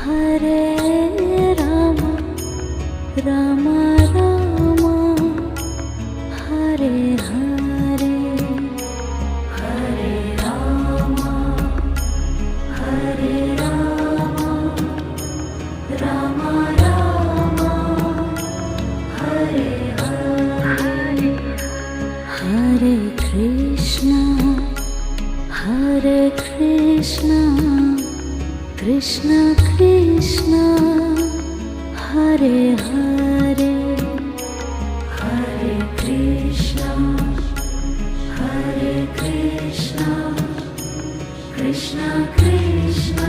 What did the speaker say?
Hare Rama Rama Rama Hare Hare Hare Rama Hare Rama Rama Rama Hare Hare Hare Krishna Krishna Krishna Hare Hare Hare Krishna Krishna Krishna